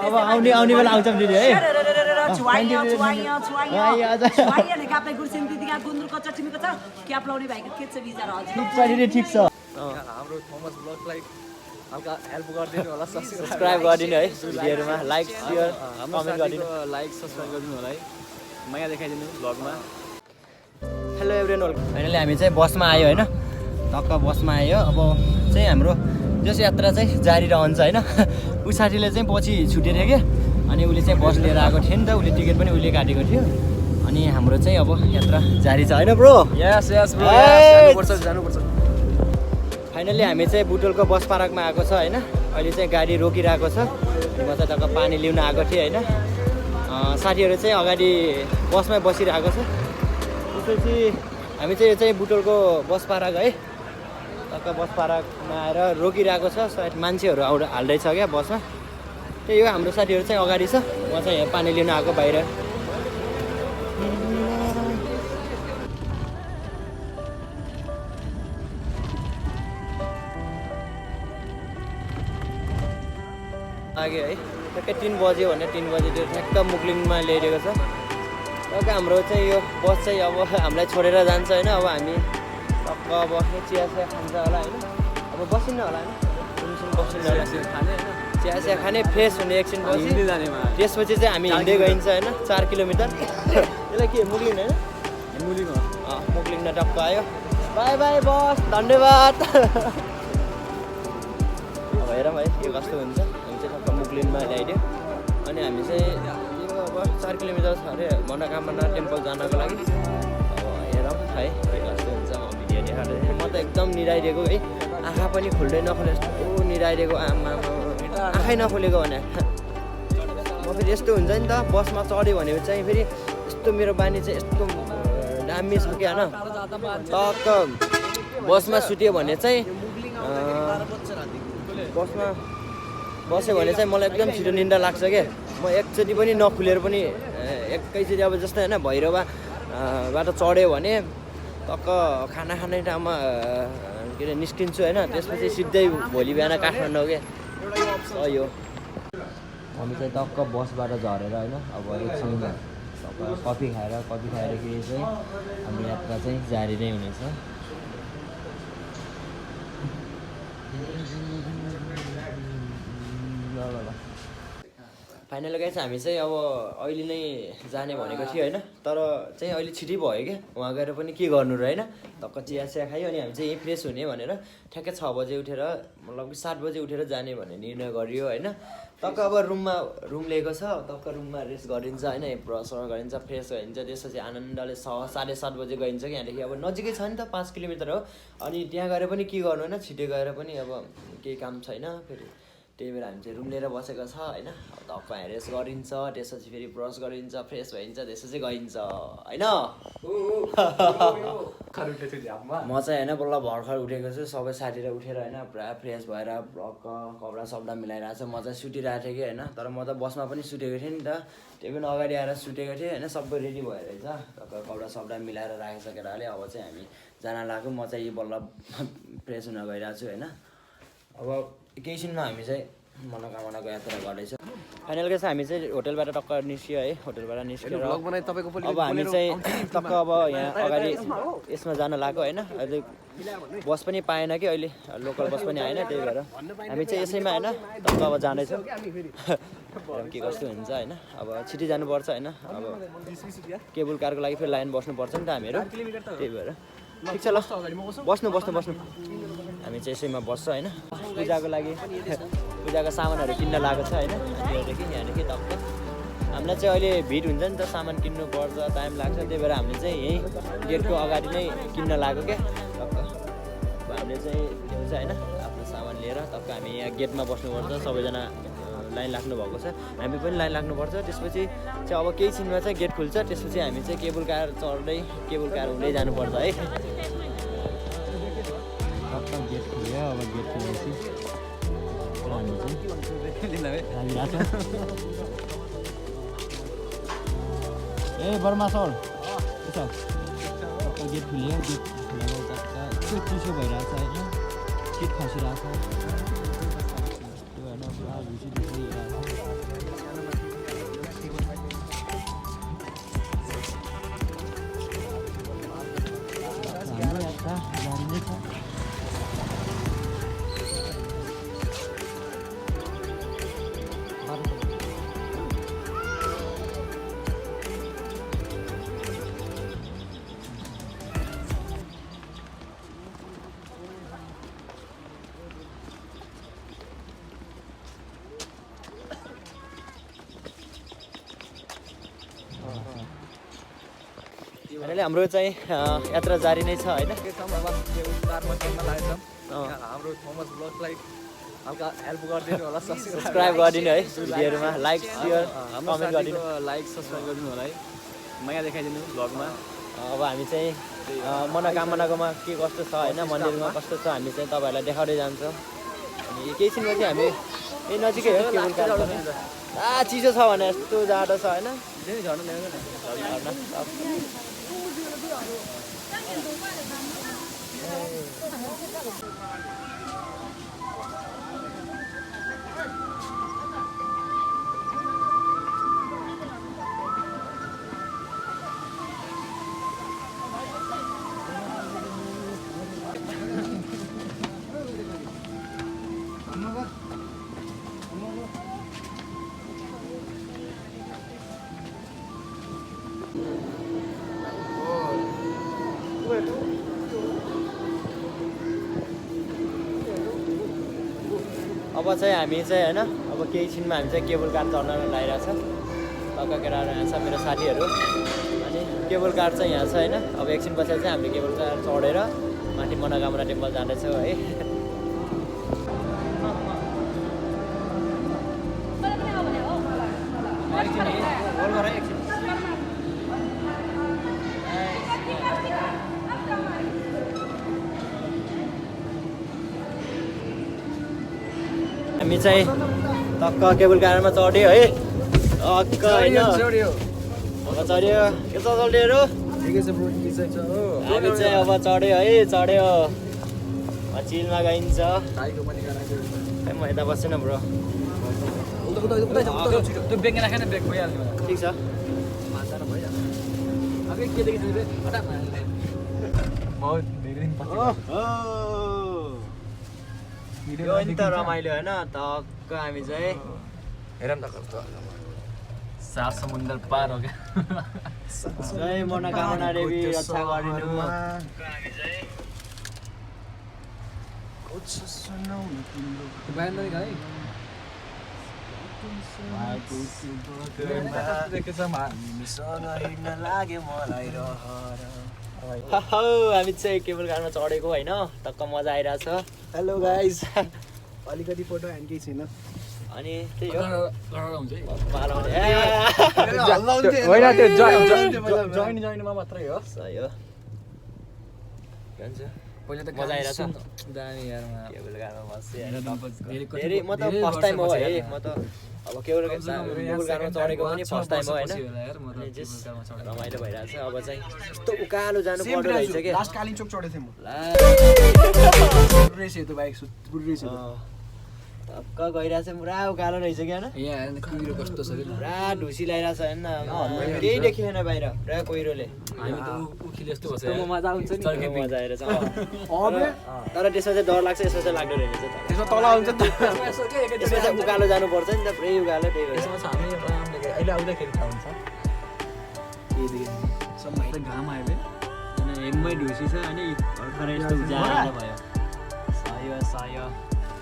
अब आउने बेला आउँछ दिदी है ठिक छ हाम्रो थोमस ब्लगलाई हल्का हेल्प गरिदिनु होला सब्सक्राइब गरिदिनु है भिडियोहरुमा लाइक शेयर कमेन्ट गरिदिनु लाइक सब्सक्राइब गरिदिनु होला है माया देखाइदिनु ब्लगमा हेलो एभ्रिवन फाइनली हामी चाहिँ बसमा आयो हैन टक्क बसमा आयो अब चाहिँ हाम्रो जस यात्रा चाहिँ जारी रहन्छ हैन उ साथीले चाहिँ पछि छुटेर के अनि उले चाहिँ बस लिएर आएको थियो नि त उले टिकट पनि उले काटेको थियो अनि हाम्रो चाहिँ अब यात्रा जारी छ हैन ब्रो यस ब्रो जानुपर्छ फाइनली हामी चाहिँ बुटोलको बस पार्कमा आएको छ हैन अहिले चाहिँ गाडी रोकिरहेको छ म चाहिँ टक्क पानी लिउन आएको थिएँ हैन साथीहरु चाहिँ अगाडि बसमै बसिरहेको छ त्यसपछि हामी चाहिँ यो चाहिँ बुटोलको बस पार्क है टक्क बस पार्कमा आएर रोकिरहेको छ सायद मान्छेहरु हाल्दै छ क्या बसमा त्यही हो हाम्रो साथीहरु चाहिँ अगाडि छ म चाहिँ यहाँ पानी लिन आएको बाहिर आगे है ठ्याक्कै 3 बज्यो भने 3 बजे त्यो ठ्याक्क मुक्लिङमा ल्याइदिएको छ टक्क हाम्रो चाहिँ यो बस चाहिँ अब हामीलाई छोडेर जान्छ हैन अब हामी टक्क अब चिया खान्छ होला हैन अब बसिन्न होला हैन बसिन्न होला चिया खाने फ्रेस हुने एकछिन बसी त्यसपछि चाहिँ हामी हिँड्दै गइन्छ हैन 4 किलोमिटर यसलाई के मुक्लिङ हैन मुक्लिङ न टक्क आयो बाई बाई बस धन्यवाद अब हेरौँ है के कस्तो हुन्छ मुक्लिनमा ल्याइदियो अनि हामी चाहिँ यो अब 4 किलोमिटर छ अरे मनोकामना टेम्पल जानको लागि अब हेरौँ है के कस्तो हुन्छ म भिडियो देखाउँदै म त एकदम निराइदिएको है आँखा पनि खुल्दै नखोले यस्तो निराइदिएको आमा आँखै नखोलेको भने म फेरि यस्तो हुन्छ नि त बसमा चढ्यो भने चाहिँ फेरि यस्तो मेरो बानी चाहिँ यस्तो दामी छ क्या होइन टक्क बसमा सुत्यो भने चाहिँ बसमा बस्यो भने चाहिँ मलाई एकदम छिटो निन्दा लाग्छ क्या म एकचोटि पनि नखुलेर पनि एकैचोटि अब जस्तै होइन भैरवाबाट चढ्यो भने टक्क खाना खाने ठाउँमा के अरे निस्किन्छु होइन त्यसपछि सिधै भोलि बिहान काठमाडौँ क्या सही हो हामी चाहिँ टक्क बसबाट झरेर होइन अब एकछिन कफी खाएरखेरि चाहिँ हाम्रो यात्रा चाहिँ जारी नै हुनेछ फाइनल गाइस हामी चाहिँ अब अहिले नै जाने भनेको थियो होइन तर चाहिँ अहिले छिटै भयो क्या वहाँ गएर पनि के गर्नु र होइन टक्क चिया खायो अनि हामी चाहिँ यहीँ फ्रेस हुने भनेर ठ्याक्कै 6 बजे उठेर मतलब 7 बजे उठेर जाने भन्ने निर्णय गरियो होइन टक्क अब रुम लिएको छ टक्क रुममा रेस्ट गरिन्छ होइन ब्रस गरिन्छ फ्रेस गरिन्छ त्यसपछि आनन्दले 7:30 बजे गइन्छ कि यहाँदेखि अब नजिकै छ नि त 5 किलोमिटर हो अनि त्यहाँ गएर पनि के गर्नु होइन छिटै गएर पनि अब केही काम छैन फेरि त्यही भएर हामी चाहिँ रुम लिएर बसेको छ होइन अब टक्क रेस्ट गरिन्छ त्यसपछि फेरि ब्रस गरिन्छ फ्रेस भइन्छ त्यसपछि गइन्छ होइन म चाहिँ होइन बल्ल भर्खर उठेको छु सबै साथीहरू उठेर होइन पुरा फ्रेस भएर ब्लक कपडा सपडा मिलाइरहेको छ म चाहिँ सुतिरहेको थिएँ कि होइन तर म त बसमा पनि सुतेको थिएँ नि त त्यही पनि अगाडि आएर सुतेको थिएँ होइन सबै रेडी भएर रहेछ टक्क कपडा सपडा मिलाएर राखिसकेर अहिले अब चाहिँ हामी जान लाग्यो म चाहिँ बल्ल फ्रेस हुन गइरहेको छु होइन अब एकैछिनमा हामी चाहिँ मनोकामनाको यात्रा गर्दैछ फाइनल चाहिँ हामी चाहिँ होटलबाट टक्क निस्क्यो है होटलबाट निस्केर अब हामी चाहिँ टक्क अब यहाँ अगाडि यसमा जान लाग्यो होइन अहिले बस पनि पाएन कि अहिले लोकल बस पनि आएन त्यही भएर हामी चाहिँ यसैमा होइन टक्क अब जाँदैछौँ के कस्तो हुन्छ होइन अब छिटै जानुपर्छ होइन अब केबल कारको लागि फेरि लाइन बस्नुपर्छ नि त हामीहरू त्यही भएर ठिक छ ल बस्नु हामी चाहिँ यसैमा बस्छ होइन पूजाको लागि पूजाको सामानहरू किन्न लागेको छ होइन त्योदेखि यहाँदेखि टक्क हामीलाई चाहिँ अहिले भिड हुन्छ नि त सामान किन्नु पर्छ टाइम लाग्छ त्यही भएर हामीले चाहिँ यहीँ गेटको अगाडि नै किन्न लाग्यो क्या टक्क अब हामीले चाहिँ त्यो चाहिँ होइन आफ्नो सामान लिएर टक्क हामी यहाँ गेटमा बस्नुपर्छ सबैजना लाइन लाग्नु भएको छ हामी पनि लाइन लाग्नुपर्छ त्यसपछि चाहिँ अब केही छिनमा चाहिँ गेट खुल्छ त्यसपछि हामी चाहिँ केबल कार चढ्दै केबल कार हुँदै जानुपर्छ है टक्क गेट खुल्यो अब गेट खुलेपछि हामी चाहिँ ए बर्मा सर के छ टक्क गेट खुल्यो गेट खुलेको टक्क चिसो भइरहेको छ होइन शीत खसिरहेको छ त्यो भएर पुरा अहिले हाम्रो चाहिँ यात्रा जारी नै छ होइन कारमा ट्रेनमा लागेको छौँ हाम्रो थोमस ब्लगलाई हल्का हेल्प गरिदिनु होला सब्सक्राइब गरिदिनु है भिडियोहरूमा लाइक सेयर कमेन्ट गरिदिनु लाइक सब्सक्राइब गरिदिनु होला है माया देखाइदिनु भ्लगमा अब हामी चाहिँ मनोकामनाकोमा के कस्तो छ होइन मन्दिरमा कस्तो छ हामी चाहिँ तपाईँहरूलाई देखाउँदै जान्छौँ अनि एकैछिनमा चाहिँ हामी यही नजिकै हो केबुल कार चिसो छ भने यस्तो जाडो छ होइन अब चाहिँ हामी चाहिँ होइन अब केही छिनमा हामी चाहिँ केबल कार चढ्न लागिरहेको छ टक्क केटाहरू यहाँ छ मेरो साथीहरू अनि केबल कार चाहिँ यहाँ छ होइन अब एकछिन पछाडि चाहिँ हामीले केबल कार चढेर माथि मनोकामना टेम्पल जाँदैछौँ है हामी चाहिँ टक्क केबल कारमा चढ्यो है टक्क होइन अब चढ्यो के छ चल्नेहरू हामी चाहिँ अब चढ्यो है चढ्यो चिलमा गइन्छ म यता बस्छु न ब्रो ठिक छ यो नि त रमाइलो होइन टक्क हामी चाहिँ हेरौँ न कस्तो सात समुद्र पार हो क्या जय मनोकामना देवी रक्षा गरिदिनु हामी चाहिँ केबल कारमा चढेको होइन टक्क मजा आइरहेछ हेलो गाइस अलिकति फोटो हान केही छैन अनि त्यही हो होइन त्यो जोइनमा मात्रै हो सही हो पहिला त मजा आइरहेछ दामी यारमा केबल कारमा बस्छु धेरै म त फर्स्ट टाइम हो है म त अब केबल कारमा चढेको पनि फर्स्ट टाइम हो होइन अनि जस्ट रमाइलो भइरहेछ अब चाहिँ यस्तो उकालो जानु पर्दो रहेछ कि लास्ट कालिम्पोङ चढेको थिएँ म रहेछ त्यो बाइक रहेछ टक्क गइरहेछ पुरा उकालो रहेछ कि होइन यहाँ कुहिरो कस्तो छ पुरा ढुसी लगाइरहेछ होइन केही देखिएन बाहिर पुरा कोइरोले हामी त उखिले जस्तो भन्छ मजा आउँछ नि मजा आइरहेछ तर त्यसमा चाहिँ डर लाग्छ यसमा चाहिँ लाग्दो रहेछ त्यसमा तल आउँछ नि यसमा चाहिँ उकालो जानुपर्छ नि त पुरै उकालो त्यही भएर अहिले आउँदाखेरि थाहा हुन्छ घाम आयो अनि हेममै ढुसी छ अनि भर्खर यस्तो उज्यालो भयो सही सही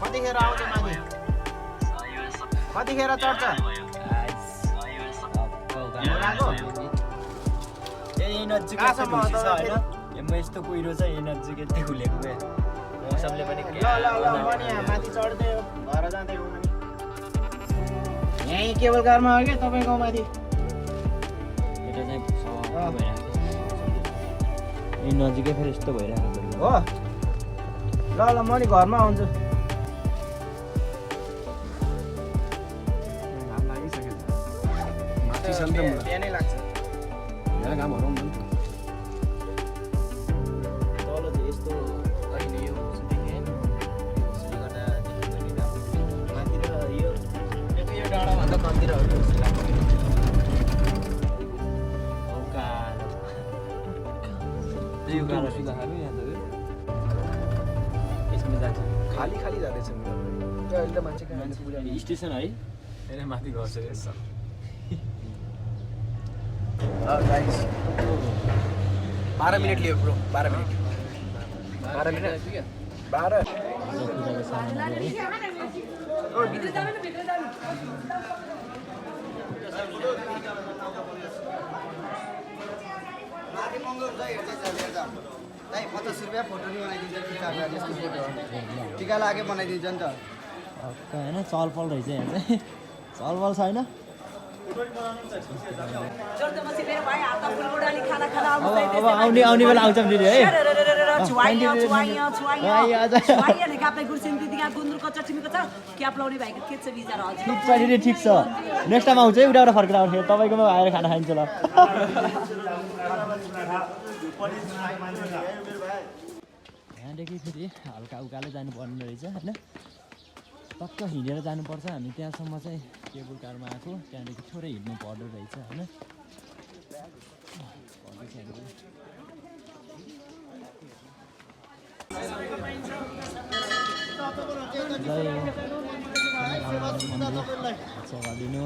कतिखेर आउँछ माथि कतिखेर चढ्छ यही नजिकै छ ढुसी छ होइन हेममा यस्तो कुहिरो छ यही नजिक यति खुलेको क्या मौसमले पनि माथि चढ्दै घर जाँदै हो यहीँ केबल कारमा हो कि तपाईँको माथि यता चाहिँ भइरहेको यही नजिकै फेरि यस्तो भइरहेको हो ल म नि घरमा आउँछु बिहानै लाग्छ यहाँ घाम हराउनु तल चाहिँ यस्तो अहिले यो देखेँ त्यसले गर्दा माथि र यो डाँडाभन्दा कम्तीहरू उकालो त्यही उकालो सुधाहरू यहाँ त यसमा जान्छ खाली खाली जाँदैछ अहिले त मान्छे स्टेसन है होइन माथि घर छ यसो 12 मिनट लियो ब्रो 12 मिनट 12 पूजा महँगो हुन्छ हेर्छ दाइ 50 रुपियाँ फोटो नि बनाइदिन्छ टिकाको यस्तो फोटो टिका लागे बनाइदिन्छ नि त होइन चलपल रहेछ यहाँ चाहिँ चलपल छैन अब आउने बेला आउँछ दिदी है ठिक छ नेक्स्ट टाइम आउँछ है उठाएर फर्केर आउँछ तपाईँकोमा आएर खाना खाइन्छ ल यहाँदेखि फेरि हल्का उकालो जानुपर्ने रहेछ होइन टक्क हिँडेर जानुपर्छ हामी त्यहाँसम्म चाहिँ केबल कारमा आएको त्यहाँदेखि थोरै हिँड्नु पर्दो रहेछ होइन गरिदिनु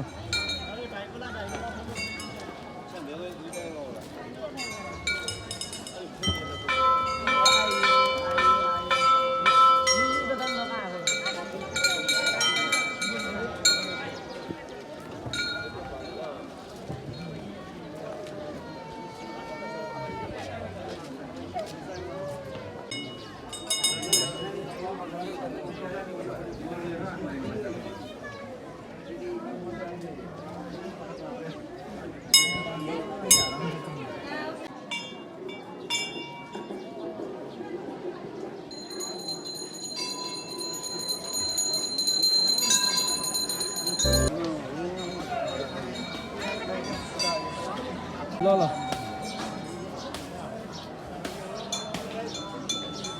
ल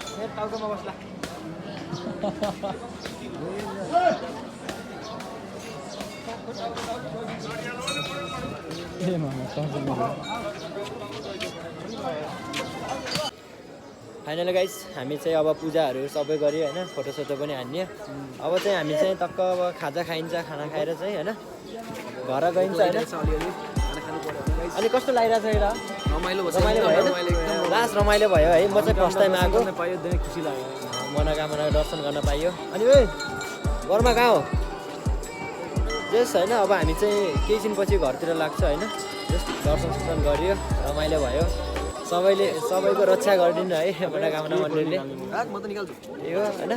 फेरि टाउकोमा बस्ला फाइनली गाइस हामी चाहिँ अब पूजाहरू सबै गऱ्यो होइन फोटोसोटो पनि हान्यो अब चाहिँ हामी चाहिँ टक्क अब खाजा खाइन्छ खाना खाएर चाहिँ होइन घर गइन्छ होइन अनि कस्तो लागिरहेको छ एउटा रमाइलो भयो लास्ट रमाइलो भयो है म चाहिँ फर्स्ट टाइम आएको खुसी लाग्यो मनोकामना दर्शन गर्न पाइयो अनि ओ घरमा कहाँ हो जस होइन अब हामी चाहिँ केही दिनपछि घरतिर लाग्छ होइन जस्ट दर्शन गरियो रमाइलो भयो सबैको रक्षा गरिदिनु है मनोकामना मन्दिरले यो होइन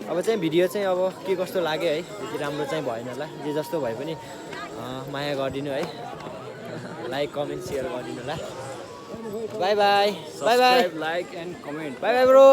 अब चाहिँ भिडियो चाहिँ अब के कस्तो लाग्यो है त्यति राम्रो चाहिँ भएन होला जे जस्तो भए पनि माया गरिदिनु है लाइक कमेन्ट सेयर गरिदिनु होला by by by by like and comment by by bro